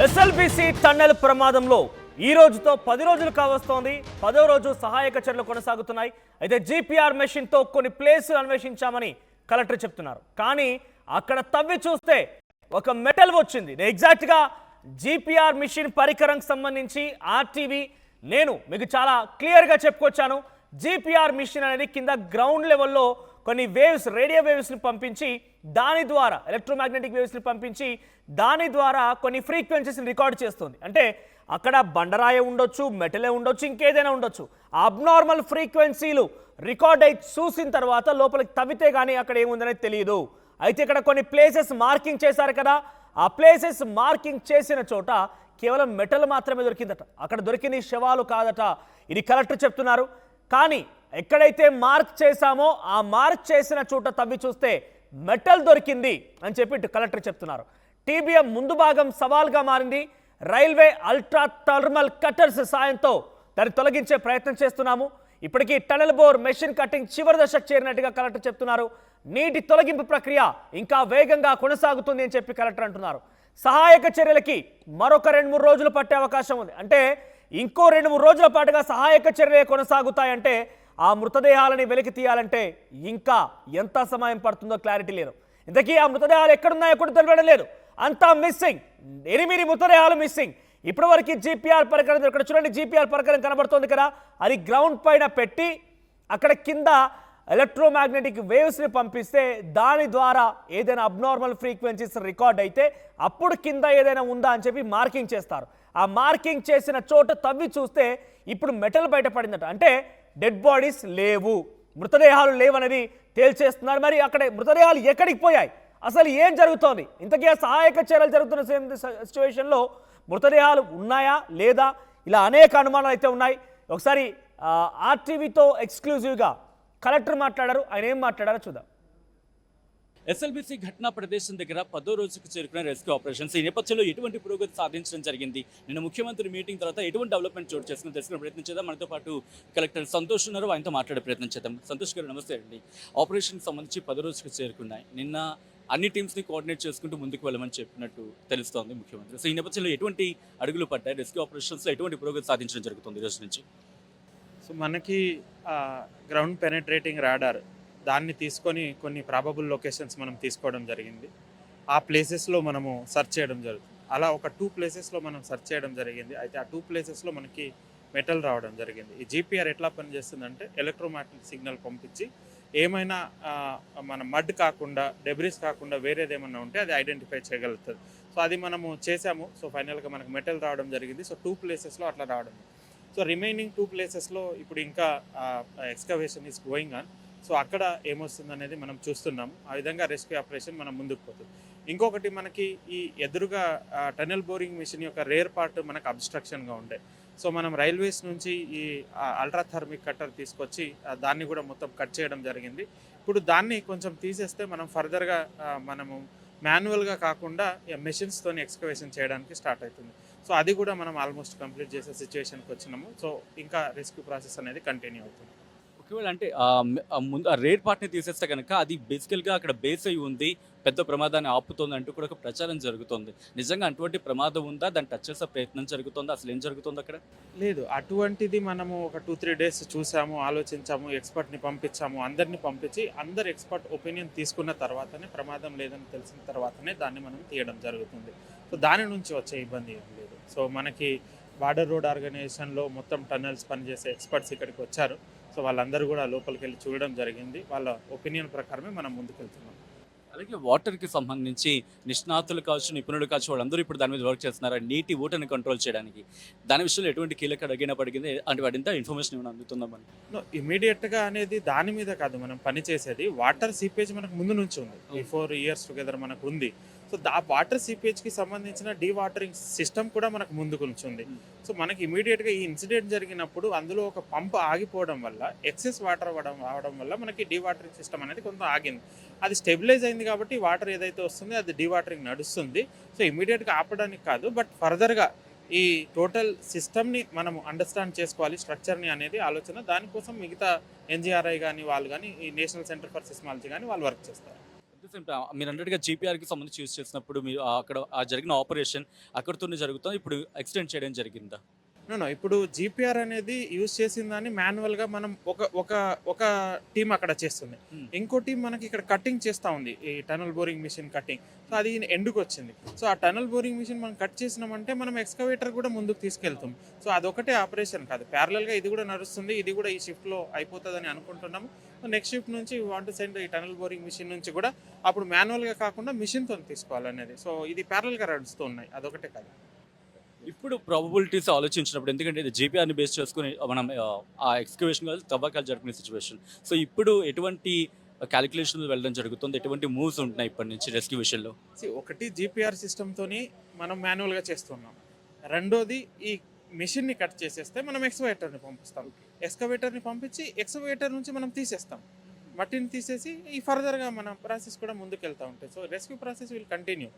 SLBC tunnel ప్రమాదంలో ఈ రోజుతో 10 రోజులు కావస్తోంది. 10వ రోజు సహాయక చర్యలు కొనసాగుతున్నాయి. అయితే జీపీఆర్ మెషిన్ తో కొన్ని ప్లేసులు అన్వేషించామని కలెక్టర్ చెప్తున్నారు. కానీ అక్కడ తవ్వి చూస్తే ఒక మెటల్ వచ్చింది. ఎగ్జాక్ట్ గా జీపీఆర్ మెషిన్ పరికరం సంబంధించి ఆర్టీవీ నేను మీకు చాలా క్లియర్ గా చెప్పుకొచ్చాను. జీపీఆర్ మెషిన్ అనేది కింద గ్రౌండ్ లెవెల్లో కొన్ని వేవ్స్, రేడియో వేవ్స్ని పంపించి దాని ద్వారా ఎలక్ట్రోమాగ్నెటిక్ వేవ్స్ని పంపించి దాని ద్వారా కొన్ని ఫ్రీక్వెన్సీస్ని రికార్డ్ చేస్తుంది. అంటే అక్కడ బండరాయ ఉండొచ్చు, మెటలే ఉండొచ్చు, ఇంకేదైనా ఉండొచ్చు. అబ్నార్మల్ ఫ్రీక్వెన్సీలు రికార్డ్ అయి చూసిన తర్వాత లోపలికి తవ్వితే కానీ అక్కడ ఏముందనేది తెలియదు. అయితే ఇక్కడ కొన్ని ప్లేసెస్ మార్కింగ్ చేశారు కదా, ఆ ప్లేసెస్ మార్కింగ్ చేసిన చోట కేవలం మెటల్ మాత్రమే దొరికిందట. అక్కడ దొరికింది శవాలు కాదట. ఇది కలెక్టర్ చెప్తున్నారు. కానీ ఎక్కడైతే మార్క్ చేశామో ఆ మార్క్ చేసిన చోట తవ్వి చూస్తే మెటల్ దొరికింది అని చెప్పి ఇటు కలెక్టర్ చెప్తున్నారు. టీబీఎం ముందు భాగం సవాల్గా మారింది. రైల్వే అల్ట్రా థర్మల్ కట్టర్స్ సాయంతో దాన్ని తొలగించే ప్రయత్నం చేస్తున్నాము. ఇప్పటికీ టనల్ బోర్ మెషిన్ కటింగ్ చివరి దశకు చేరినట్టుగా కలెక్టర్ చెప్తున్నారు. నీటి తొలగింపు ప్రక్రియ ఇంకా వేగంగా కొనసాగుతుంది అని చెప్పి కలెక్టర్ అంటున్నారు. సహాయక చర్యలకి మరొక 2-3 రోజులు పట్టే అవకాశం ఉంది. అంటే ఇంకో 2-3 రోజుల పాటుగా సహాయక చర్యలే కొనసాగుతాయంటే ఆ మృతదేహాలని వెలికి తీయాలంటే ఇంకా ఎంత సమయం పడుతుందో క్లారిటీ లేదు. ఇంతకీ ఆ మృతదేహాలు ఎక్కడున్నాయో కూడా తెలియడం లేదు. అంతా మిస్సింగ్. 8 మృతదేహాలు మిస్సింగ్. ఇప్పటివరకు జీపీఆర్ పరికరం ఇక్కడ చూడండి, జీపీఆర్ పరికరం కనబడుతోంది కదా, అది గ్రౌండ్ పైన పెట్టి అక్కడ కింద ఎలక్ట్రోమాగ్నెటిక్ వేవ్స్ని పంపిస్తే దాని ద్వారా ఏదైనా అబ్నార్మల్ ఫ్రీక్వెన్సీస్ రికార్డ్ అయితే అప్పుడు కింద ఏదైనా ఉందా అని చెప్పి మార్కింగ్ చేస్తారు. ఆ మార్కింగ్ చేసిన చోట తవ్వి చూస్తే ఇప్పుడు మెటల్ బయటపడిందట. అంటే డెడ్ బాడీస్ లేవు, మృతదేహాలు లేవనేది తేల్చేస్తున్నారు. మరి అక్కడ మృతదేహాలు ఎక్కడికి పోయాయి, అసలు ఏం జరుగుతోంది? ఇంతకీ సహాయక చర్యలు జరుగుతున్న సిచ్యువేషన్లో మృతదేహాలు ఉన్నాయా లేదా, ఇలా అనేక అనుమానాలు అయితే ఉన్నాయి. ఒకసారి ఆర్టీవీతో ఎక్స్క్లూజివ్గా కలెక్టర్ మాట్లాడారు. ఆయన ఏం మాట్లాడారో చూద్దాం. ఎస్ఎల్బిసి ఘటనా ప్రదేశం దగ్గర 10వ రోజుకు చేరుకున్న రెస్క్యూ ఆపరేషన్స్. ఈ నేపథ్యంలో ఎటువంటి పురోగతి సాధించడం జరిగింది, నిన్న ముఖ్యమంత్రి మీటింగ్ తర్వాత ఎటువంటి డెవలప్మెంట్ చోటు చేసుకుని తెలుసుకునే ప్రయత్నం చేద్దాం. మనతో పాటు కలెక్టర్ సంతోష్ ఉన్నారు, ఆయనతో మాట్లాడే ప్రయత్నం చేద్దాం. సంతోష్ గారు నమస్తే అండి. ఆపరేషన్కి సంబంధించి 10 రోజుకు చేరుకున్నాయి. నిన్న అన్ని టీమ్స్ని కోఆర్డినేట్ చేసుకుంటూ ముందుకు వెళ్ళమని చెప్పినట్టు తెలుస్తోంది ముఖ్యమంత్రి. సో ఈ నేపథ్యంలో ఎటువంటి అడుగులు పడ్డాయి, రెస్క్యూ ఆపరేషన్స్లో ఎటువంటి పురోగతి సాధించడం జరుగుతుంది ఈ రోజు నుంచి? సో మనకి గ్రౌండ్ పెనట్రేటింగ్ రాడార్ దాన్ని తీసుకొని కొన్ని ప్రాబబుల్ లొకేషన్స్ మనం తీసుకోవడం జరిగింది. ఆ ప్లేసెస్లో మనము సెర్చ్ చేయడం జరుగుతుంది. అలా ఒక 2 ప్లేసెస్లో మనం సెర్చ్ చేయడం జరిగింది. అయితే ఆ 2 ప్లేసెస్లో మనకి మెటల్ రావడం జరిగింది. ఈ జీపీఆర్ ఎట్లా పనిచేస్తుందంటే ఎలక్ట్రోమాగ్నెటిక్ సిగ్నల్ పంపించి ఏమైనా మన మడ్ కాకుండా, డెబ్రిస్ కాకుండా వేరేది ఏమన్నా ఉంటే అది ఐడెంటిఫై చేయగలుగుతుంది. సో అది మనము చేసాము. సో ఫైనల్గా మనకు మెటల్ రావడం జరిగింది. సో 2 ప్లేసెస్లో అట్లా రావడం. సో రిమైనింగ్ 2 ప్లేసెస్లో ఇప్పుడు ఇంకా excavation is going on. So అక్కడ ఏమొస్తుంది అనేది మనం చూస్తున్నాము. ఆ విధంగా రెస్క్యూ ఆపరేషన్ మనం ముందుకు పోతుంది. ఇంకొకటి మనకి ఈ ఎదురుగా టనెల్ బోరింగ్ మిషన్ యొక్క రేర్ పార్ట్ మనకు అబ్స్ట్రక్షన్గా ఉండే. సో మనం రైల్వేస్ నుంచి ఈ అల్ట్రాథర్మిక్ కట్టర్ తీసుకొచ్చి దాన్ని కూడా మొత్తం కట్ చేయడం జరిగింది. ఇప్పుడు దాన్ని కొంచెం తీసేస్తే మనం ఫర్దర్గా మనము మాన్యువల్గా కాకుండా మెషిన్స్తో ఎక్స్కవేషన్ చేయడానికి స్టార్ట్ అవుతుంది. సో అది కూడా మనం ఆల్మోస్ట్ కంప్లీట్ చేసే సిచ్యువేషన్కి వచ్చినాము. సో ఇంకా రెస్క్యూ ప్రాసెస్ అనేది కంటిన్యూ అవుతుంది. ఒకవేళ అంటే ముందు ఆ రేట్ పార్ట్ని తీసేస్తే కనుక అది బేసికల్గా అక్కడ బేస్ అయి ఉంది, పెద్ద ప్రమాదాన్ని ఆపుతుంది అంటూ కూడా ఒక ప్రచారం జరుగుతుంది. నిజంగా అటువంటి ప్రమాదం ఉందా, దాన్ని టచ్ చేసే ప్రయత్నం జరుగుతుందా, అసలు ఏం జరుగుతుంది అక్కడ? లేదు, అటువంటిది మనము ఒక 2-3 డేస్ చూసాము, ఆలోచించాము, ఎక్స్పర్ట్ని పంపించాము. అందరినీ పంపించి అందరు ఎక్స్పర్ట్ ఒపీనియన్ తీసుకున్న తర్వాతనే, ప్రమాదం లేదని తెలిసిన తర్వాతనే దాన్ని మనం తీయడం జరుగుతుంది. సో దాని నుంచి వచ్చే ఇబ్బంది ఏం లేదు. సో మనకి బార్డర్ రోడ్ ఆర్గనైజేషన్లో మొత్తం టన్నెల్స్ పనిచేసే ఎక్స్పర్ట్స్ ఇక్కడికి వచ్చారు. సో వాళ్ళందరూ కూడా లోపలికి వెళ్ళి చూడడం జరిగింది. వాళ్ళ ఒపీనియన్ ప్రకారమే మనం ముందుకు వెళ్తున్నాం. అలాగే వాటర్కి సంబంధించి నిష్ణాతులు కావచ్చు, నిపుణులు కావచ్చు, వాళ్ళందరూ ఇప్పుడు దాని మీద వర్క్ చేస్తున్నారు నీటి ఊటని కంట్రోల్ చేయడానికి. దాని విషయంలో ఎటువంటి కీలక అడిగిన పడిగింది అంటే వాటింత ఇన్ఫర్మేషన్ ఏమైనా అందుతుందా మనకి? ఇమీడియట్గా అనేది దాని మీద కాదు మనం పని చేసేది. వాటర్ సీపేజ్ మనకు ముందు నుంచి ఉంది, 4 years టుగెదర్ మనకు ఉంది. సో వాటర్ సీపేజ్కి సంబంధించిన డీవాటరింగ్ సిస్టమ్ కూడా మనకు ముందుకు ఉంది. సో మనకి ఇమీడియట్గా ఈ ఇన్సిడెంట్ జరిగినప్పుడు అందులో ఒక పంప్ ఆగిపోవడం వల్ల, ఎక్సెస్ వాటర్ రావడం వల్ల మనకి డీవాటరింగ్ సిస్టమ్ అనేది కొంత ఆగింది. అది స్టెబిలైజ్ అయింది కాబట్టి వాటర్ ఏదైతే వస్తుందో అది డీవాటరింగ్ నడుస్తుంది. సో ఇమీడియట్గా ఆపడానికి కాదు, బట్ ఫర్దర్గా ఈ టోటల్ సిస్టమ్ని మనము అండర్స్టాండ్ చేసుకోవాలి, స్ట్రక్చర్ని అనేది ఆలోచన. దానికోసం మిగతా ఎన్జిఆర్ఐ కానీ వాళ్ళు కానీ, ఈ నేషనల్ సెంటర్ ఫర్ సిస్మాలజీ కానీ వాళ్ళు వర్క్ చేస్తారు. మీరు అన్నట్టుగా జీపీఆర్కి సంబంధించి యూజ్ చేసినప్పుడు మీరు అక్కడ ఆ జరిగిన ఆపరేషన్ అక్కడితోనే జరుగుతుంది, ఇప్పుడు ఎక్స్టెండ్ చేయడం జరిగిందా? నో ఇప్పుడు జీపీఆర్ అనేది యూజ్ చేసిన దాన్ని మాన్యువల్గా మనం ఒక టీం అక్కడ చేస్తుంది, ఇంకో టీం మనకి ఇక్కడ కటింగ్ చేస్తూ ఉంది, ఈ tunnel boring machine cutting. So అది ఎండుకు వచ్చింది. సో ఆ టనల్ బోరింగ్ మిషన్ మనం కట్ చేసినామంటే మనం ఎక్స్కవేటర్ కూడా ముందుకు తీసుకెళ్తాం. సో అదొకటే ఆపరేషన్ కాదు, ప్యారలల్గా ఇది కూడా నడుస్తుంది, ఇది కూడా ఈ షిఫ్ట్లో అయిపోతుందని అనుకుంటున్నాము. నెక్స్ట్ షిఫ్ట్ నుంచి వాంట్ సెండ్ ఈ టనల్ బోరింగ్ మిషన్ నుంచి కూడా అప్పుడు మాన్యువల్గా కాకుండా మిషన్తో తీసుకోవాలనేది. సో ఇది ప్యారలల్గా నడుస్తూ ఉన్నాయి, అదొకటే కాదు. ఇప్పుడు ప్రాబబిలిటీస్ ఆలోచించినప్పుడు, ఎందుకంటే ఇది జీపీఆర్ని బేస్ చేసుకుని మనం ఆ ఎక్స్కవేషన్ తవ్వకాలు జరుపుకునే సిచ్యువేషన్. సో ఇప్పుడు ఎటువంటి క్యాలిక్యులేషన్లు వెళ్ళడం జరుగుతుంది, ఎటువంటి మూవ్స్ ఉంటున్నాయి ఇప్పటి నుంచి రెస్క్యూ విషయంలో? ఒకటి జీపీఆర్ సిస్టమ్తోని మనం మాన్యువల్గా చేస్తున్నాం. రెండోది ఈ మిషన్ని కట్ చేసేస్తే మనం ఎక్స్కవేటర్ని పంపిస్తాం. ఎక్స్కవేటర్ని పంపించి ఎక్స్కవేటర్ నుంచి మనం తీసేస్తాం, మట్టిని తీసేసి ఈ ఫర్దర్గా మన ప్రాసెస్ కూడా ముందుకు వెళ్తూ ఉంటాయి. So rescue process will continue.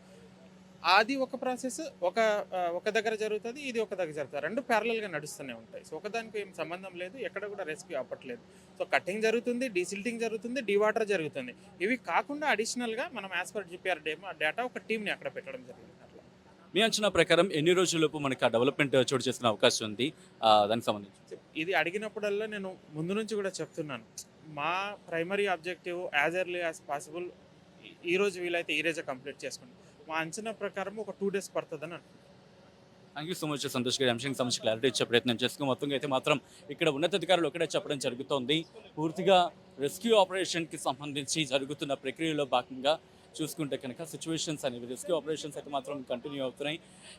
అది ఒక ప్రాసెస్ ఒక దగ్గర జరుగుతుంది, ఇది ఒక దగ్గర జరుగుతుంది, రెండు ప్యారలల్గా నడుస్తూనే ఉంటాయి. సో ఒకదానికి ఏం సంబంధం లేదు, ఎక్కడ కూడా రెస్క్యూ అవ్వట్లేదు. సో కటింగ్ జరుగుతుంది, డీసిల్టింగ్ జరుగుతుంది, డీవాటర్ జరుగుతుంది. ఇవి కాకుండా అడిషనల్గా మనం యాజ్ పర్ జీపీఆర్ డేటా ఒక టీంని అక్కడ పెట్టడం జరిగింది. అట్లా మీ అంచనా ప్రకారం ఎన్ని రోజులలోపు మనకి ఆ డెవలప్మెంట్ చోటు చేసుకునే అవకాశం ఉంది దానికి సంబంధించి? ఇది అడిగినప్పుడల్లా నేను ముందు నుంచి కూడా చెప్తున్నాను, మా primary objective as early as possible ఈరోజు వీలైతే ఈ రోజే కంప్లీట్ చేసుకోండి. మా అంచనా ప్రకారం ఒక 2 days పడుతుందని అనుకుంటున్నాను. Thank you so much Santosh గారి అంశానికి సంబంధించి క్లారిటీ ఇచ్చే ప్రయత్నం చేసుకుని మొత్తంగా అయితే మాత్రం ఇక్కడ ఉన్నతాధికారులు ఒకటే చెప్పడం జరుగుతోంది, పూర్తిగా రెస్క్యూ ఆపరేషన్కి సంబంధించి జరుగుతున్న ప్రక్రియలో భాగంగా చూసుకుంటే కనుక సిచ్యువేషన్స్ అనేవి రెస్క్యూ ఆపరేషన్స్ అయితే మాత్రం కంటిన్యూ అవుతున్నాయి.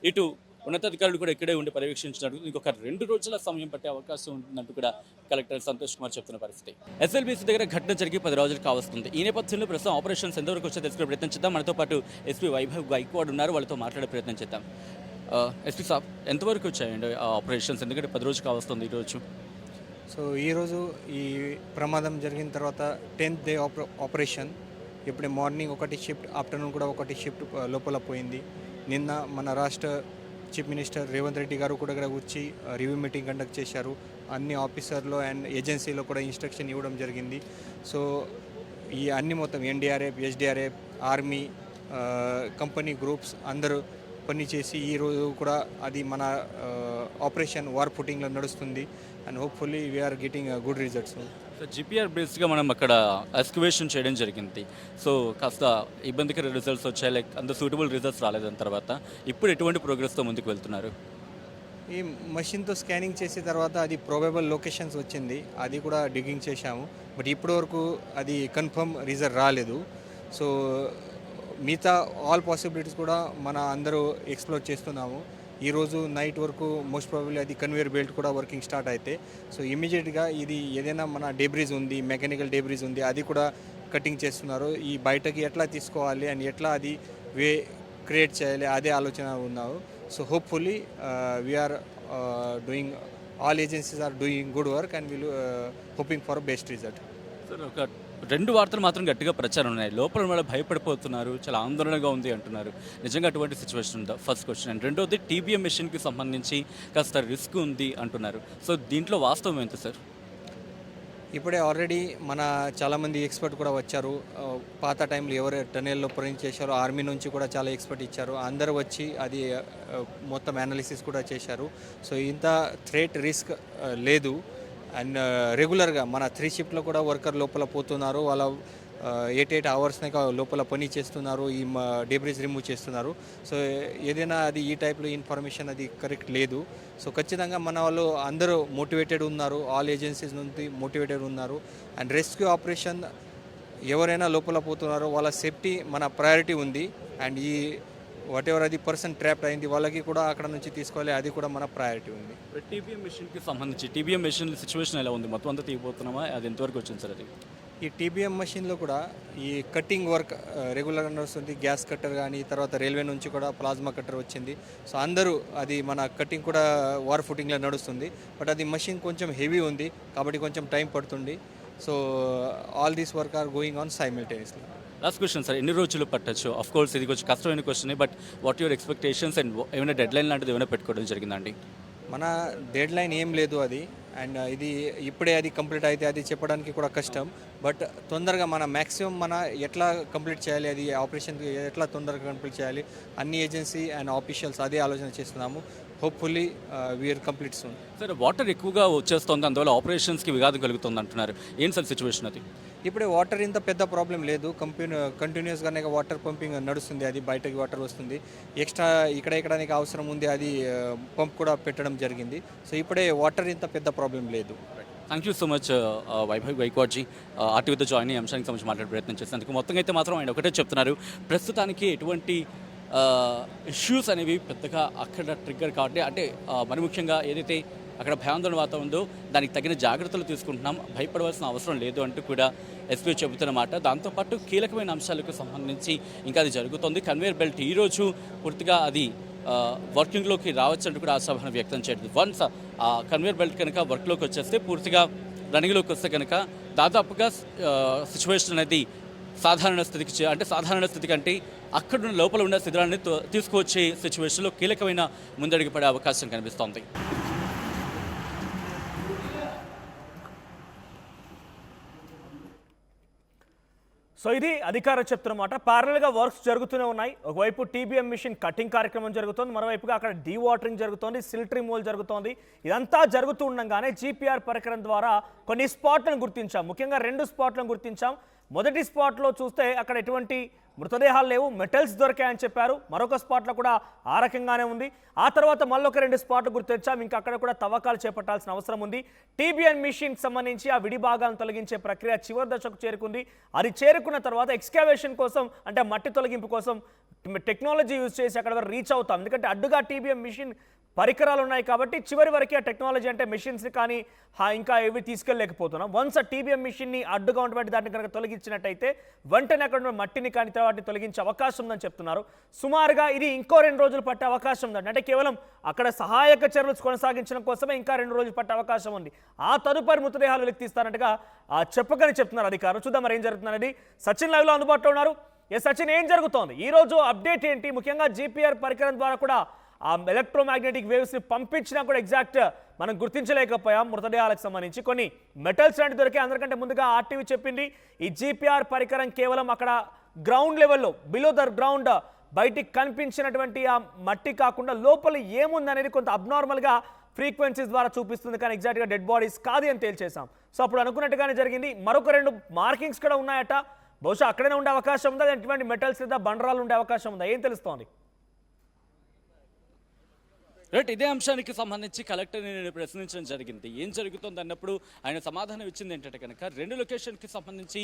ఇటు ఉన్నతాధికారులు కూడా ఇక్కడే ఉండి పర్యవేక్షించినట్టు ఇంకొక 2 రోజుల సమయం పట్టే అవకాశం ఉంటుందంటూ కూడా కలెక్టర్ సంతోష్ కుమార్ చెప్తున్న పరిస్థితి. ఎస్ఎల్బీసీ దగ్గర ఘటన జరిగి 10 రోజులు కావస్తుంది. ఈ నేపథ్యంలో ప్రస్తుతం ఆపరేషన్స్ ఎంతవరకు వచ్చే తెలుసుకునే ప్రయత్నం చేద్దాం. మనతో పాటు ఎస్పీ వైభవ్ గైక్వాడ్ ఉన్నారు, వాళ్ళతో మాట్లాడే ప్రయత్నం చేద్దాం. ఎస్పీ సాబ్, ఎంతవరకు వచ్చాయండి ఆపరేషన్స్? ఎందుకంటే 10 రోజులు కావస్తుంది ఈరోజు. సో ఈరోజు ఈ ప్రమాదం జరిగిన తర్వాత 10th డే ఆపరేషన్. ఇప్పుడే మార్నింగ్ ఒకటి షిఫ్ట్, ఆఫ్టర్నూన్ కూడా ఒకటి షిఫ్ట్ లోపల పోయింది. నిన్న మన రాష్ట్ర చీఫ్ మినిస్టర్ రేవంత్ రెడ్డి గారు కూడా ఇక్కడ వచ్చి రివ్యూ మీటింగ్ కండక్ట్ చేశారు. అన్ని ఆఫీసర్లు అండ్ ఏజెన్సీలో కూడా ఇన్స్ట్రక్షన్ ఇవ్వడం జరిగింది. సో ఈ అన్ని మొత్తం NDRF, SDRF, army, company groups అందరూ పనిచేసి ఈరోజు కూడా అది మన ఆపరేషన్ వార్ ఫుటింగ్లో నడుస్తుంది. And hopefully we are getting good results. So GPR బేస్డ్గా మనం అక్కడ ఎస్కవేషన్ చేయడం జరిగింది. సో కాస్త ఇబ్బందికర రిజల్ట్స్ వచ్చాయి, లైక్ అంత సూటబుల్ రిజల్ట్స్ రాలేదని తర్వాత ఇప్పుడు ఎటువంటి ప్రోగ్రెస్తో ముందుకు వెళ్తున్నారు? ఈ మషిన్తో స్కానింగ్ చేసిన తర్వాత అది ప్రాబబుల్ లొకేషన్స్ వచ్చింది, అది కూడా డిగ్గింగ్ చేశాము. బట్ ఇప్పటివరకు అది కన్ఫర్మ్ రిజల్ట్ రాలేదు. సో మిగతా ఆల్ పాసిబిలిటీస్ కూడా మన అందరూ ఎక్స్ప్లోర్ చేస్తున్నాము. ఈరోజు నైట్ వరకు మోస్ట్ ప్రాబబ్లీ అది కన్వేయర్ బెల్ట్ కూడా వర్కింగ్ స్టార్ట్ అయితే సో ఇమీడియట్గా ఇది ఏదైనా మన డేబ్రీస్ ఉంది, మెకానికల్ డేబ్రీస్ ఉంది, అది కూడా కటింగ్ చేస్తున్నారు. ఈ బయటకి ఎట్లా తీసుకోవాలి అండ్ ఎట్లా అది వే క్రియేట్ చేయాలి అదే ఆలోచన ఉన్నారు. So hopefully we are doing, all agencies are doing good work and we'll hoping for best result. Sir, ఒక 2 వార్తలు మాత్రం గట్టిగా ప్రచారం ఉన్నాయి, లోపల వాళ్ళు భయపడిపోతున్నారు, చాలా ఆందోళనగా ఉంది అంటున్నారు. నిజంగా అటువంటి సిచ్యువేషన్ ఉందా? First question. అండ్ రెండోది టీబీఎం మిషన్కి సంబంధించి కాస్త రిస్క్ ఉంది అంటున్నారు. సో దీంట్లో వాస్తవం ఎంత సార్? ఇప్పుడే ఆల్రెడీ మన చాలామంది ఎక్స్పర్ట్ కూడా వచ్చారు. పాత టైంలో ఎవరు టనెల్లో చేశారో ఆర్మీ నుంచి కూడా చాలా ఎక్స్పర్ట్ ఇచ్చారు. అందరూ వచ్చి అది మొత్తం అనాలిసిస్ కూడా చేశారు. సో ఇంత థ్రెట్ రిస్క్ లేదు. అండ్ రెగ్యులర్గా మన 3 షిఫ్ట్లో కూడా వర్కర్ లోపల పోతున్నారు, వాళ్ళ 8 అవర్స్నే లోపల పని చేస్తున్నారు, ఈ డేబ్రీస్ రిమూవ్ చేస్తున్నారు. సో ఏదైనా అది ఈ టైప్లో ఇన్ఫర్మేషన్ అది కరెక్ట్ లేదు. సో ఖచ్చితంగా మన వాళ్ళు అందరూ మోటివేటెడ్ ఉన్నారు, ఆల్ ఏజెన్సీస్ నుంచి మోటివేటెడ్ ఉన్నారు. అండ్ రెస్క్యూ ఆపరేషన్ ఎవరైనా లోపల పోతున్నారో వాళ్ళ సేఫ్టీ మన ప్రయారిటీ ఉంది. అండ్ ఈ వాట్ ఎవర్ అది పర్సన్ ట్రాప్డ్ అయింది వాళ్ళకి కూడా అక్కడ నుంచి తీసుకోవాలి, అది కూడా మన ప్రయారిటీ ఉంది. టీబీఎం మిషన్కి సంబంధించి టీబీఎం మిషన్ సిచ్యువేషన్ ఎలా ఉంది? మొత్తం అంతా తీయబోతున్నామా? అది ఎంతవరకు వచ్చింది సార్? అది ఈ టీబీఎం మెషిన్లో కూడా ఈ కట్టింగ్ వర్క్ రెగ్యులర్గా నడుస్తుంది. గ్యాస్ కట్టర్ కానీ తర్వాత రైల్వే నుంచి కూడా ప్లాజ్మా కట్టర్ వచ్చింది. సో అందరూ అది మన కట్టింగ్ కూడా వార్ ఫుటింగ్లో నడుస్తుంది. బట్ అది మెషిన్ కొంచెం హెవీ ఉంది కాబట్టి కొంచెం టైం పడుతుంది. So all these work or going on simultaneously. Last question sir, ఎన్ని రోజులు పట్టచ్చు? ఆఫ్ కోర్స్ ఇది కొంచెం కష్టమైన question, but what your expectations and ఏమైనా డెడ్ లైన్ లాంటిది ఏమైనా పెట్టుకోవడం జరిగిందండి? మన డెడ్ లైన్ ఏం లేదు అది. అండ్ ఇది ఇప్పుడే అది కంప్లీట్ అయితే అది చెప్పడానికి కూడా కష్టం. బట్ తొందరగా మన మ్యాక్సిమం మన ఎట్లా కంప్లీట్ చేయాలి, అది ఆపరేషన్ ఎట్లా తొందరగా కంప్లీట్ చేయాలి, అన్ని ఏజెన్సీ అండ్ ఆఫీషియల్స్ అదే ఆలోచన చేస్తున్నాము. Hopefully we are complete soon. Sir water ఎక్కువగా వచ్చేస్తుంది, అందువల్ల ఆపరేషన్స్కి విఘాతం కలుగుతుంది అంటున్నారు. ఏం సార్ సిచ్యువేషన్ అది? ఇప్పుడే వాటర్ ఇంత పెద్ద ప్రాబ్లం లేదు, కంటిన్యూస్గానే వాటర్ పంపింగ్ నడుస్తుంది, అది బయటకి వాటర్ వస్తుంది. ఎక్స్ట్రా ఇక్కడ అవసరం ఉంది, అది పంప్ కూడా పెట్టడం జరిగింది. సో ఇప్పుడే వాటర్ ఇంత పెద్ద ప్రాబ్లం లేదు. Thank you so much Vaibhav Gaikwad ji ఆర్టీవీతో జాయిన్ అయ్యి అంశానికి సంబంధించి మాట్లాడే ప్రయత్నం చేసినందుకు. మొత్తంగా అయితే మాత్రం ఆయన ఒకటే చెప్తున్నారు, ప్రస్తుతానికి ఎటువంటి ఇష్యూస్ అనేవి పెద్దగా అక్కడ ట్రిగ్గర్ కాబట్టి, అంటే మరి ముఖ్యంగా ఏదైతే అక్కడ భయాందోళన వాతావరణం ఉందో దానికి తగిన జాగ్రత్తలు తీసుకుంటున్నాం, భయపడవలసిన అవసరం లేదు అంటూ కూడా ఎస్పీ చెబుతున్నమాట. దాంతోపాటు కీలకమైన అంశాలకు సంబంధించి ఇంకా అది జరుగుతోంది. కన్వేయర్ బెల్ట్ ఈరోజు పూర్తిగా అది వర్కింగ్లోకి రావచ్చంటూ కూడా ఆశాభావం వ్యక్తం చేయడం. వన్స్ ఆ కన్వేయర్ బెల్ట్ కనుక వర్క్లోకి వచ్చేస్తే, పూర్తిగా రన్నింగ్లోకి వస్తే కనుక దాదాపుగా సిచ్యువేషన్ అనేది సాధారణ స్థితికి అంటే సాధారణ స్థితి కంటే అక్కడున్న లోపల ఉన్న శిథిరాన్ని తీసుకువచ్చే సిచ్యువేషన్లో కీలకమైన ముందడుగు పడే అవకాశం కనిపిస్తోంది. సో ఇది అధికారులు చెప్తున్నమాట. ప్యారల్గా వర్క్స్ జరుగుతూనే ఉన్నాయి. ఒకవైపు టీబీఎం మిషన్ కటింగ్ కార్యక్రమం జరుగుతోంది, మరోవైపుగా అక్కడ డీవాటరింగ్ జరుగుతోంది, సిల్ట్ రిమూవల్ జరుగుతోంది. ఇదంతా జరుగుతూ ఉండగానే జీపీఆర్ పరికరం ద్వారా కొన్ని స్పాట్లను గుర్తించాం. ముఖ్యంగా 2 స్పాట్లను గుర్తించాం. మొదటి స్పాట్లో చూస్తే అక్కడ ఎటువంటి మృతదేహాలు లేవు, మెటల్స్ దొరికాయని చెప్పారు. మరొక స్పాట్లో కూడా ఆ రకంగానే ఉంది. ఆ తర్వాత మళ్ళొక 2 స్పాట్లు గుర్తించాం. ఇంకా అక్కడ కూడా తవ్వకాలు చేపట్టాల్సిన అవసరం ఉంది. టీబీఎన్ మిషన్ సంబంధించి ఆ విడి భాగాలను తొలగించే ప్రక్రియ చివరి దశకు చేరుకుంది. అది చేరుకున్న తర్వాత ఎక్స్కవేషన్ కోసం, అంటే మట్టి తొలగింపు కోసం టెక్నాలజీ యూజ్ చేసి అక్కడ వరకు రీచ్ అవుతాం. ఎందుకంటే అడ్డుగా టీబీఎం మిషన్ పరికరాలు ఉన్నాయి కాబట్టి చివరి వరకు ఆ టెక్నాలజీ, అంటే మెషిన్స్ని కానీ ఇంకా ఏవి తీసుకెళ్ళలేకపోతున్నాం. వన్స్ ఆ టీబీఎం మిషన్ని అడ్డుగా ఉన్నటువంటి దాన్ని కనుక తొలగించినట్టయితే వెంటనే అక్కడ ఉన్న మట్టిని కానీ వాటిని తొలగించే అవకాశం ఉందని చెప్తున్నారు. సుమారుగా ఇది ఇంకో 2 రోజులు పట్టే అవకాశం ఉందండి. అంటే కేవలం అక్కడ సహాయక చర్యలు కొనసాగించడం కోసమే ఇంకా 2 రోజులు పట్టే అవకాశం ఉంది. ఆ తదుపరి మృతదేహాలు వెలికితీస్తారంటగా చెప్పకని చెప్తున్నారు అధికారులు. చూద్దాం మరి ఏం జరుగుతుందనేది. సచిన్ లైవ్లో అందుబాటులో ఉన్నారు. సచిన్, ఏం జరుగుతోంది ఈరోజు? అప్డేట్ ఏంటి? ముఖ్యంగా జీపీఆర్ పరికరం ద్వారా కూడా ఆ ఎలక్ట్రోమాగ్నెటిక్ వేవ్స్ని పంపించినా కూడా ఎగ్జాక్ట్ మనం గుర్తించలేకపోయాం. మృతదేహాలకు సంబంధించి కొన్ని మెటల్స్ లాంటి దొరికే. అందరికంటే ముందుగా ఆర్టీవీ చెప్పింది ఈ జీపీఆర్ పరికరం కేవలం అక్కడ గ్రౌండ్ లెవెల్లో, బిలో ద గ్రౌండ్ బయటికి కనిపించినటువంటి ఆ మట్టి కాకుండా లోపల ఏముందనేది కొంత అబ్నార్మల్గా ఫ్రీక్వెన్సీస్ ద్వారా చూపిస్తుంది, కానీ ఎగ్జాక్ట్గా డెడ్ బాడీస్ కాదు అని తేల్చేసాం. సో అప్పుడు అనుకున్నట్టుగానే జరిగింది. మరొక 2 మార్కింగ్స్ కూడా ఉన్నాయట. బహుశా అక్కడనే ఉండే అవకాశం ఉందా, ఎటువంటి మెటల్స్ లేదా బండరాలు ఉండే అవకాశం ఉందా? ఏం తెలుస్తోంది? రైట్, ఇదే అంశానికి సంబంధించి కలెక్టర్ని నేను ప్రశ్నించడం జరిగింది. ఏం జరుగుతుంది అన్నప్పుడు ఆయన సమాధానం ఇచ్చింది ఏంటంటే కనుక 2 లొకేషన్కి సంబంధించి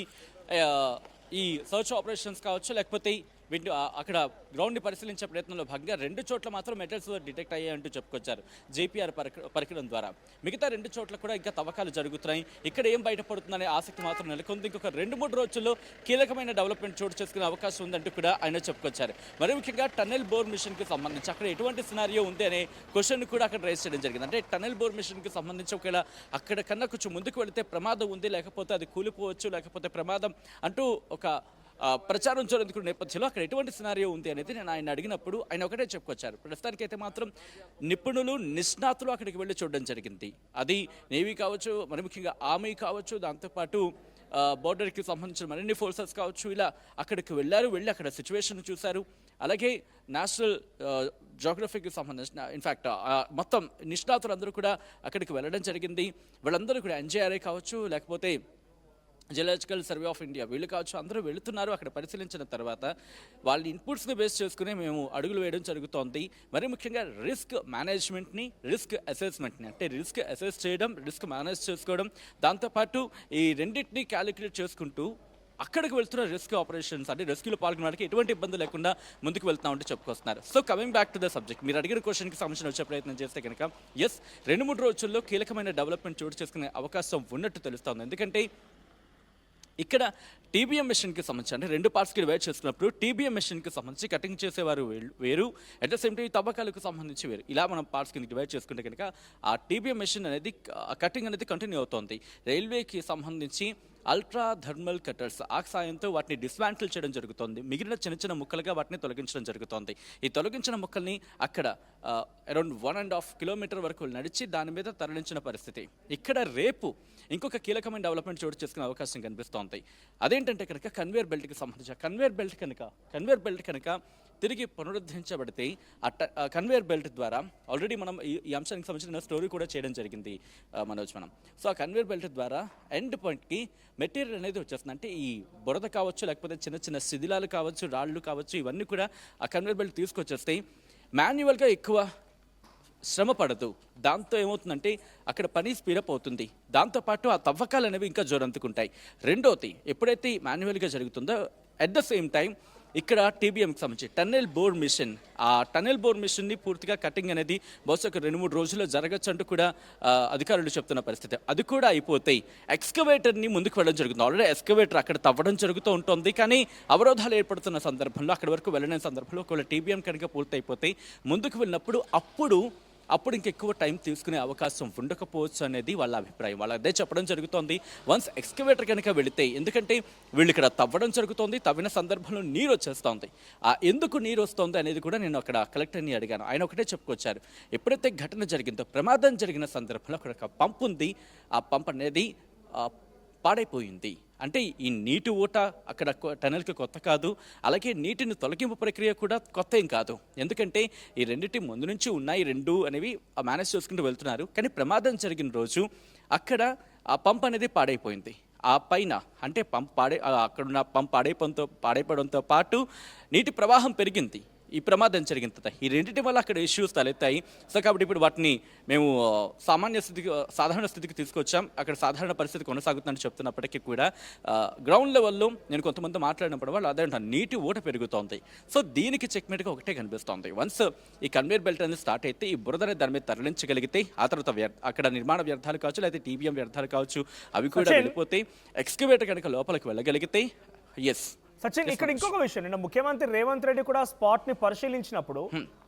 ఈ సర్చ్ ఆపరేషన్స్ కావచ్చు, లేకపోతే వీటి అక్కడ గ్రౌండ్ని పరిశీలించే ప్రయత్నంలో భాగంగా 2 చోట్ల మాత్రం మెటల్స్ డిటెక్ట్ అయ్యాయంటూ చెప్పుకొచ్చారు జీపీఆర్ పరికరం ద్వారా. మిగతా 2 చోట్ల కూడా ఇంకా తవ్వకాలు జరుగుతున్నాయి. ఇక్కడ ఏం బయటపడుతుందనే ఆసక్తి మాత్రం నెలకొంది. ఇంకొక 2-3 రోజుల్లో కీలకమైన డెవలప్మెంట్ చోటు చేసుకునే అవకాశం ఉందంటూ కూడా ఆయన చెప్పుకొచ్చారు. మరి ముఖ్యంగా టన్నెల్ బోర్ మిషన్కి సంబంధించి అక్కడ ఎటువంటి సినారియో ఉంది అనే క్వశ్చన్ కూడా అక్కడ రైజ్ చేయడం జరిగింది. అంటే టన్నెల్ బోర్ మిషన్కి సంబంధించి ఒకవేళ అక్కడ కన్నా కొంచెం ముందుకు వెళితే ప్రమాదం ఉంది, లేకపోతే అది కూలిపోవచ్చు, లేకపోతే ప్రమాదం అంటూ ఒక ప్రచారం జరుగుతున్న నేపథ్యంలో అక్కడ ఎటువంటి సినారియో ఉంది అనేది నేను ఆయన అడిగినప్పుడు ఆయన ఒకటే చెప్పుకొచ్చారు. ప్రస్తుతానికైతే మాత్రం నిపుణులు, నిష్ణాతులు అక్కడికి వెళ్ళి చూడడం జరిగింది. అది నేవీ కావచ్చు, మరి ముఖ్యంగా ఆర్మీ కావచ్చు, దాంతోపాటు బోర్డర్కి సంబంధించిన మరిన్ని ఫోర్సెస్ కావచ్చు, ఇలా అక్కడికి వెళ్ళి అక్కడ సిచ్యువేషన్ చూశారు. అలాగే నేషనల్ జోగ్రఫీకి సంబంధించిన ఇన్ఫ్యాక్ట్ మొత్తం నిష్ణాతులందరూ కూడా అక్కడికి వెళ్ళడం జరిగింది. వాళ్ళందరూ కూడా ఎన్జేఆర్ఐ కావచ్చు, లేకపోతే జియోలాజికల్ సర్వే ఆఫ్ ఇండియా, వీళ్ళు కావచ్చు, అందరూ వెళుతున్నారు. అక్కడ పరిశీలించిన తర్వాత వాళ్ళ ఇన్పుట్స్ని బేస్ చేసుకుని మేము అడుగులు వేయడం జరుగుతోంది. మరి ముఖ్యంగా రిస్క్ మేనేజ్మెంట్ని, రిస్క్ అసెస్మెంట్ని, అంటే రిస్క్ అసెస్ చేయడం, రిస్క్ మేనేజ్ చేసుకోవడం, దాంతోపాటు ఈ రెండింటినీ క్యాలిక్యులేట్ చేసుకుంటూ అక్కడికి వెళ్తున్న రిస్క్ ఆపరేషన్స్, అంటే రెస్క్యూలో పాల్గొనడానికి ఎటువంటి ఇబ్బంది లేకుండా ముందుకు వెళ్తామంటే చెప్పుకొస్తున్నారు. So coming back to the subject, మీరు అడిగిన క్వశ్చన్కి సంబంధించిన వచ్చే ప్రయత్నం చేస్తే కనుక ఎస్, 2-3 రోజుల్లో కీలకమైన డెవలప్మెంట్ చోటు చేసుకునే అవకాశం ఉన్నట్టు తెలుస్తోంది. ఎందుకంటే ఇక్కడ టీబీఎం మెషిన్కి సంబంధించి, అంటే 2 పార్ట్స్కి డివైడ్ చేసుకున్నప్పుడు టీబీఎం మెషిన్కి సంబంధించి కటింగ్ చేసేవారు వేరు, అట్ ద సేమ్ టైం తవ్వకాలకు సంబంధించి వేరు. ఇలా మనం పార్ట్స్ కింద డివైడ్ చేసుకుంటే కనుక ఆ టీబీఎం మెషిన్ అనేది కటింగ్ అనేది కంటిన్యూ అవుతుంది. రైల్వేకి సంబంధించి అల్ట్రా థర్మల్ కటర్స్ ఆ సాయంతో వాటిని డిస్మాంటిల్ చేయడం జరుగుతుంది. మిగిలిన చిన్న చిన్న ముక్కలుగా వాటిని తొలగించడం జరుగుతుంది. ఈ తొలగించిన ముక్కల్ని అక్కడ అరౌండ్ 1.5 కిలోమీటర్ వరకు నడిచి దాని మీద తరలించిన పరిస్థితి. ఇక్కడ రేపు ఇంకొక కీలకమైన డెవలప్మెంట్ చోటు చేసుకునే అవకాశం కనిపిస్తోంది. అదేంటంటే కనుక కన్వేయర్ బెల్ట్కి సంబంధించి కన్వేయర్ బెల్ట్ కనుక తిరిగి పునరుద్ధరించబడితే ఆ కన్వేయర్ బెల్ట్ ద్వారా ఆల్రెడీ మనం ఈ అంశానికి సంబంధించిన స్టోరీ కూడా చేయడం జరిగింది మనోజ్ మనం. సో ఆ కన్వేయర్ బెల్ట్ ద్వారా ఎండ్ పాయింట్కి మెటీరియల్ అనేది వచ్చేస్తుంది. అంటే ఈ బురద కావచ్చు, లేకపోతే చిన్న చిన్న శిథిలాలు కావచ్చు, రాళ్ళు కావచ్చు, ఇవన్నీ కూడా ఆ కన్వేయర్ బెల్ట్ తీసుకొచ్చేస్తాయి. మాన్యువల్గా ఎక్కువ శ్రమ పడదు. దాంతో ఏమవుతుందంటే అక్కడ పని స్పీడప్ అవుతుంది. దాంతోపాటు ఆ తవ్వకాలు అనేవి ఇంకా జోరందుకుంటాయి. రెండోది ఎప్పుడైతే మాన్యువల్గా జరుగుతుందో అట్ ద సేమ్ టైం ఇక్కడ టీబీఎంకి సంబంధించి టన్నెల్ బోర్ మిషన్, ఆ టన్నెల్ బోర్ మిషన్ని పూర్తిగా కటింగ్ అనేది బహుశా ఒక 2-3 రోజుల్లో జరగచ్చు అంటూ కూడా అధికారులు చెప్తున్న పరిస్థితి. అది కూడా అయిపోతాయి. ఎక్స్కవేటర్ని ముందుకు వెళ్ళడం జరుగుతుంది. ఆల్రెడీ ఎక్స్కవేటర్ అక్కడ తవ్వడం జరుగుతూ ఉంటుంది. కానీ అవరోధాలు ఏర్పడుతున్న సందర్భంలో, అక్కడి వరకు వెళ్ళలేని సందర్భంలో ఒకవేళ టీబీఎం కనుక పూర్తయిపోతాయి, ముందుకు వెళ్ళినప్పుడు అప్పుడు ఇంకెక్కువ టైం తీసుకునే అవకాశం ఉండకపోవచ్చు అనేది వాళ్ళ అభిప్రాయం. వాళ్ళు అదే చెప్పడం జరుగుతోంది. వన్స్ ఎక్స్కవేటర్ కనుక వెళితే, ఎందుకంటే వీళ్ళు ఇక్కడ తవ్వడం జరుగుతోంది, తవ్విన సందర్భంలో నీరు వచ్చేస్తోంది. ఎందుకు నీరు వస్తుంది అనేది కూడా నేను అక్కడ కలెక్టర్ని అడిగాను. ఆయన ఒకటే చెప్పుకొచ్చారు, ఎప్పుడైతే ఘటన జరిగిందో, ప్రమాదం జరిగిన సందర్భంలో అక్కడ ఒక పంప్ ఉంది. ఆ పంప్ అనేది పాడైపోయింది. అంటే ఈ నీటి ఊట అక్కడ టనల్కి కొత్త కాదు, అలాగే నీటిని తొలగింపు ప్రక్రియ కూడా కొత్త ఏం కాదు. ఎందుకంటే ఈ రెండింటి ముందు నుంచి ఉన్నాయి, రెండు అనేవి మేనేజ్ చేసుకుంటూ వెళ్తున్నారు. కానీ ప్రమాదం జరిగిన రోజు అక్కడ ఆ పంప్ అనేది పాడైపోయింది. ఆ పైన అంటే అక్కడున్న పంప్ పాడైపోవడంతో పాటు నీటి ప్రవాహం పెరిగింది. ఈ ప్రమాదం జరిగిన తర్వాత ఈ రెండింటి వల్ల అక్కడ ఇష్యూస్ తలెత్తాయి. సో కాబట్టి ఇప్పుడు వాటిని మేము సాధారణ స్థితికి తీసుకొచ్చాం. అక్కడ సాధారణ పరిస్థితి కొనసాగుతుందని చెప్తున్నప్పటికీ కూడా గ్రౌండ్ లెవెల్లో నేను కొంతమంది మాట్లాడినప్పుడు వాళ్ళు అదే అంటారు, నీటి ఊట పెరుగుతోంది. సో దీనికి చెక్మేట్గా ఒకటే కనిపిస్తోంది. వన్స్ ఈ కన్వేయర్ బెల్ట్ అనేది స్టార్ట్ అయితే ఈ బురద అనేది దాని మీద తరలించగలిగితే, ఆ తర్వాత అక్కడ నిర్మాణ వ్యర్థాలు కావచ్చు, లేదా టీబీఎం వ్యర్థాలు కావచ్చు, అవి కూడా వెళ్ళిపోతే ఎక్స్కవేటర్ కనుక లోపలికి వెళ్ళగలిగితే ఎస్. సచిన్, ఇక్కడ ఇంకొక విషయం, నిన్న ముఖ్యమంత్రి రేవంత్ రెడ్డి కూడా స్పాట్ ని పరిశీలించినప్పుడు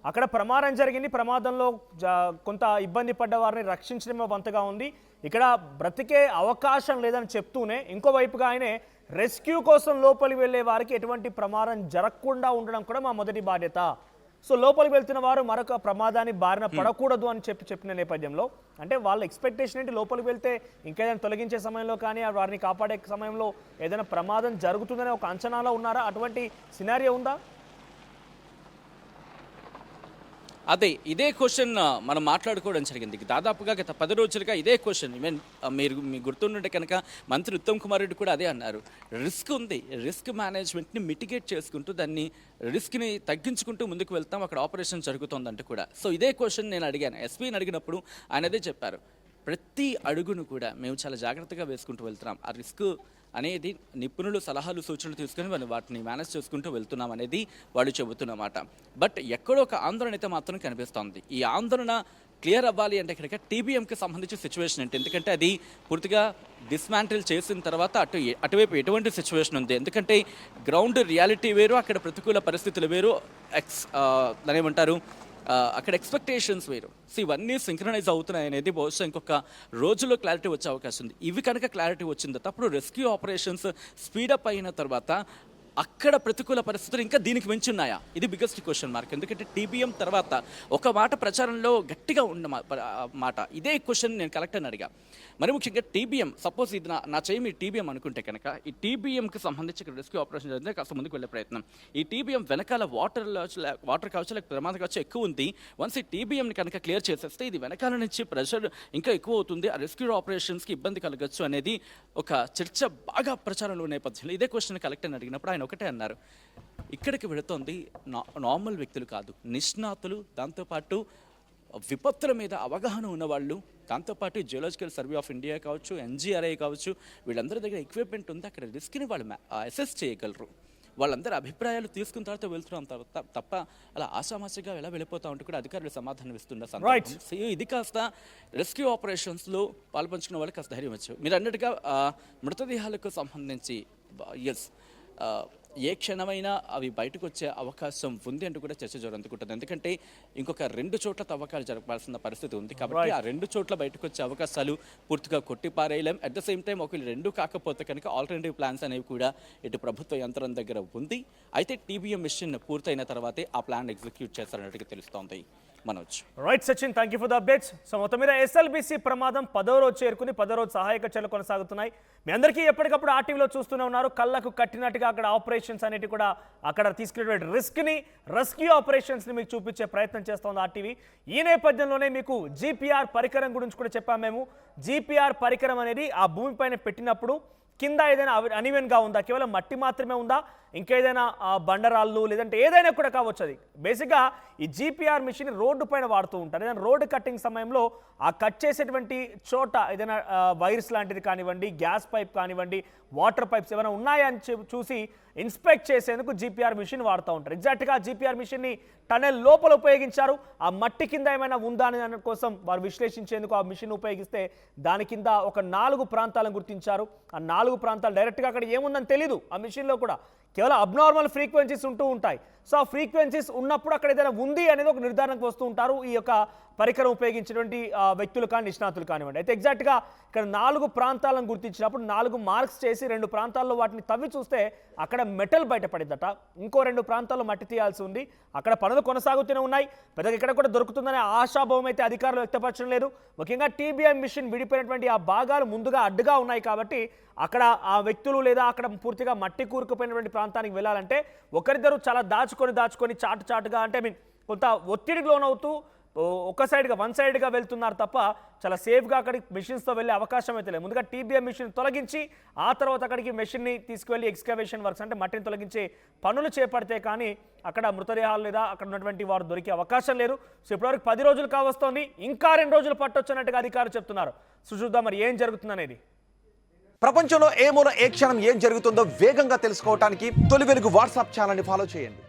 అక్కడ ప్రమాదం జరిగింది, ప్రమాదంలో కొంత ఇబ్బంది పడ్డ వారిని రక్షించడమే వంతగా ఉంది, ఇక్కడ బ్రతికే అవకాశం లేదని చెప్తూనే ఇంకోవైపుగా ఆయనే రెస్క్యూ కోసం లోపలికి వెళ్ళే వారికి ఎటువంటి ప్రమాదం జరగకుండా ఉండడం కూడా మా మొదటి బాధ్యత. సో లోపలికి వెళ్తున్న వారు మరొక ప్రమాదాన్ని బారిన పడకూడదు అని చెప్పిన నేపథ్యంలో, అంటే వాళ్ళ ఎక్స్పెక్టేషన్ ఏంటి, లోపలికి వెళ్తే ఇంకేదైనా తొలగించే సమయంలో కానీ వారిని కాపాడే సమయంలో ఏదైనా ప్రమాదం జరుగుతుందనే ఒక అంచనాలో ఉన్నారా? అటువంటి సినారియో ఉందా? ఇదే క్వశ్చన్ మనం మాట్లాడుకోవడం జరిగింది. దాదాపుగా గత 10 రోజులుగా ఇదే క్వశ్చన్. ఈవెన్ మీకు గుర్తుండే కనుక మంత్రి ఉత్తమ్ కుమార్ రెడ్డి కూడా అదే అన్నారు. రిస్క్ ఉంది, రిస్క్ మేనేజ్మెంట్ని మిటిగేట్ చేసుకుంటూ దాన్ని రిస్క్ని తగ్గించుకుంటూ ముందుకు వెళ్తాం, అక్కడ ఆపరేషన్ జరుగుతుందంటే కూడా. సో ఇదే క్వశ్చన్ నేను అడిగాను, ఎస్పీని అడిగినప్పుడు ఆయన అదే చెప్పారు. ప్రతి అడుగును కూడా మేము చాలా జాగ్రత్తగా వేసుకుంటూ వెళ్తున్నాం. ఆ రిస్క్ అనేది నిపుణులు సలహాలు సూచనలు తీసుకుని వాళ్ళు వాటిని మేనేజ్ చేసుకుంటూ వెళ్తున్నాం అనేది వాళ్ళు చెబుతున్నమాట. బట్ ఎక్కడో ఒక ఆందోళన అయితే మాత్రం కనిపిస్తోంది. ఈ ఆందోళన క్లియర్ అవ్వాలి అంటే కనుక టీబీఎంకి సంబంధించిన సిచ్యువేషన్ ఏంటి, ఎందుకంటే అది పూర్తిగా డిస్మాంటిల్ చేసిన తర్వాత అటువైపు ఎటువంటి సిచ్యువేషన్ ఉంది, ఎందుకంటే గ్రౌండ్ రియాలిటీ వేరు, అక్కడ ప్రతికూల పరిస్థితులు వేరు, దాని ఏమంటారు అక్కడ ఎక్స్పెక్టేషన్స్ వేరు. సో ఇవన్నీ సింక్రనైజ్ అవుతున్నాయి అనేది బహుశా ఇంకొక రోజులో క్లారిటీ వచ్చే అవకాశం ఉంది. ఇవి కనుక క్లారిటీ వచ్చింది అప్పుడు రెస్క్యూ ఆపరేషన్స్ స్పీడప్ అయిన తర్వాత అక్కడ ప్రతికూల పరిస్థితులు ఇంకా దీనికి మించి ఉన్నాయా, ఇది బిగ్గెస్ట్ క్వశ్చన్ మార్క్. ఎందుకంటే టీబీఎం తర్వాత ఒక మాట ప్రచారంలో గట్టిగా ఉన్న మాట, ఇదే క్వశ్చన్ నేను కలెక్టర్ని అడిగా. మరి ముఖ్యంగా టీబీఎం, సపోజ్ ఇది నా చేయి మీ టీబీఎం అనుకుంటే కనుక, ఈ టీబీఎంకి సంబంధించి ఇక్కడ రెస్క్యూ ఆపరేషన్ జరిగితే కాస్త ముందుకు వెళ్ళే ప్రయత్నం, ఈ టీబీఎం వెనకాల వాటర్ కావచ్చు, లేకపోతే ప్రమాదం కావచ్చు ఎక్కువ ఉంది. వన్స్ ఈ టీబీఎంని కనుక క్లియర్ చేసేస్తే ఇది వెనకాల నుంచి ప్రెషర్ ఇంకా ఎక్కువ అవుతుంది, ఆ రెస్క్యూ ఆపరేషన్స్కి ఇబ్బంది కలగచ్చు అనేది ఒక చర్చ బాగా ప్రచారంలో నేపథ్యంలో ఇదే క్వశ్చన్ కలెక్టర్ని అడిగినప్పుడు ఆయన ఒకటే అన్నారు, ఇక్కడికి వెళుతోంది నార్మల్ వ్యక్తులు కాదు, నిష్ణాతులు, దాంతోపాటు విపత్తుల మీద అవగాహన ఉన్నవాళ్ళు, దాంతోపాటు జియోలాజికల్ సర్వే ఆఫ్ ఇండియా కావచ్చు, ఎన్జీఆర్ఐ కావచ్చు, వీళ్ళందరి దగ్గర ఎక్విప్మెంట్ ఉంది, అక్కడ రిస్క్ని వాళ్ళు అసెస్ చేయగలరు. వాళ్ళందరూ అభిప్రాయాలు తీసుకున్న తర్వాత వెళ్తున్నాం తప్ప అలా ఆశామాసిగా ఎలా వెళ్ళిపోతా ఉంటే కూడా అధికారులు సమాధానం ఇస్తున్న సందర్భం. ఇది కాస్త రెస్క్యూ ఆపరేషన్స్లో పాల్పంచుకున్న వాళ్ళకి కాస్త ధైర్యం వచ్చు. మీరు అన్నట్టుగా మృతదేహాలకు సంబంధించి ఏ క్షణమైనా అవి బయటకు వచ్చే అవకాశం ఉంది అంటూ కూడా చర్చ జరుగుతుంటుంది. ఎందుకంటే ఇంకొక 2 చోట్ల తవ్వకాలు జరపాల్సిన పరిస్థితి ఉంది కాబట్టి ఆ 2 చోట్ల బయటకు వచ్చే అవకాశాలు పూర్తిగా కొట్టిపారేయలేం. అట్ ద సేమ్ టైం ఒకవేళ 2 కాకపోతే కనుక ఆల్టర్నేటివ్ ప్లాన్స్ అనేవి కూడా ఇటు ప్రభుత్వ యంత్రం దగ్గర ఉంది. అయితే టీబీఎం మిషన్ పూర్తయిన తర్వాతే ఆ ప్లాన్ ఎగ్జిక్యూట్ చేస్తారన్నట్టుగా తెలుస్తోంది. Manoj. Right Sachin, thank you for the updates. So మొత్తం మీద ఎస్ఎల్బిసి ప్రమాదం 10వ రోజు చేరుకుని 10వ రోజు సహాయక చర్యలు కొనసాగుతున్నాయి. మీ అందరికీ ఎప్పటికప్పుడు ఆర్టీవీలో చూస్తూనే ఉన్నారు. కళ్ళకు కట్టినట్టుగా అక్కడ ఆపరేషన్స్ అనేవి కూడా అక్కడ తీసుకునేటువంటి రిస్క్ని, రెస్క్యూ ఆపరేషన్స్ని మీకు చూపించే ప్రయత్నం చేస్తోంది ఆర్టీవీ. ఈ నేపథ్యంలోనే మీకు జీపీఆర్ పరికరం గురించి కూడా చెప్పాము మేము. జీపీఆర్ పరికరం అనేది ఆ భూమిపైన పెట్టినప్పుడు కింద ఏదైనా అన్ఈవెన్గా ఉందా, కేవలం మట్టి మాత్రమే ఉందా, ఇంకేదైనా బండరాళ్ళు లేదంటే ఏదైనా కూడా కావచ్చు. అది బేసిక్గా ఈ జీపీఆర్ మిషన్ రోడ్డు పైన వాడుతూ ఉంటారు. ఏదైనా రోడ్డు కట్టింగ్ సమయంలో ఆ కట్ చేసేటువంటి చోట ఏదైనా వైర్స్ లాంటిది కానివ్వండి, గ్యాస్ పైప్ కానివ్వండి, వాటర్ పైప్స్ ఏమైనా ఉన్నాయా అని చూసి ఇన్స్పెక్ట్ చేసేందుకు జీపీఆర్ మిషన్ వాడుతూ ఉంటారు. ఎగ్జాక్ట్గా జీపీఆర్ మిషన్ని టనెల్ లోపల ఉపయోగించారు. ఆ మట్టి కింద ఏమైనా ఉందా అని దాని కోసం వారు విశ్లేషించేందుకు ఆ మిషన్ ఉపయోగిస్తే దాని కింద ఒక 4 ప్రాంతాలను గుర్తించారు. ఆ 4 ప్రాంతాలు డైరెక్ట్గా అక్కడ ఏముందని తెలీదు. ఆ మిషన్లో కూడా కేవలం అబ్నార్మల్ ఫ్రీక్వెన్సీస్ ఉంటూ ఉంటాయి. సో ఆ ఫ్రీక్వెన్సీస్ ఉన్నప్పుడు అక్కడ ఏదైనా ఉంది అనేది ఒక నిర్ధారణకు వస్తూ ఉంటారు ఈ యొక్క పరికరం ఉపయోగించినటువంటి వ్యక్తులు కానీ నిష్ణాతులు కానివ్వండి. అయితే ఎగ్జాక్ట్గా ఇక్కడ 4 ప్రాంతాలను గుర్తించినప్పుడు 4 మార్క్స్ చేసి 2 ప్రాంతాల్లో వాటిని తవ్వి చూస్తే అక్కడ మెటల్ బయటపడిందట. ఇంకో 2 ప్రాంతాల్లో మట్టి తీయాల్సి ఉంది. అక్కడ పనులు కొనసాగుతూనే ఉన్నాయి. పెద్దగా ఇక్కడ కూడా దొరుకుతుందనే ఆశాభావం అయితే అధికారులు వ్యక్తపరచడం లేదు. ముఖ్యంగా టీబీఎం మిషన్ విడిపోయినటువంటి ఆ భాగాలు ముందుగా అడ్డుగా ఉన్నాయి కాబట్టి అక్కడ ఆ వ్యక్తులు లేదా అక్కడ పూర్తిగా మట్టి కూరుకుపోయినటువంటి ప్రాంతానికి వెళ్ళాలంటే ఒకరిద్దరు చాలా దాచుకొని చాటుగా అంటే కొంత ఒత్తిడికి లోనవుతూ ఒక సైడ్గా వన్ సైడ్గా వెళ్తున్నారు తప్ప చాలా సేఫ్గా అక్కడికి మెషిన్స్తో వెళ్ళే అవకాశం అయితే లేదు. ముందుగా టీబీఎం మిషన్ తొలగించి ఆ తర్వాత అక్కడికి మెషిన్ని తీసుకువెళ్ళి ఎక్స్కవేషన్ వర్క్స్ అంటే మట్టిని తొలగించే పనులు చేపడితే కానీ అక్కడ మృతదేహాలు లేదా అక్కడ ఉన్నటువంటి వారు దొరికే అవకాశం లేదు. సో ఇప్పటివరకు 10 రోజులు కావస్తోంది, ఇంకా 2 రోజులు పట్టొచ్చు అన్నట్టుగా అధికారులు చెప్తున్నారు. సో చూద్దాం మరి ఏం జరుగుతుందనేది. ప్రపంచంలో ఏ మూల ఏ క్షణం ఏం జరుగుతుందో వేగంగా తెలుసుకోవడానికి తొలి వెలుగు వాట్సాప్ ఛానల్ని ఫాలో చేయండి.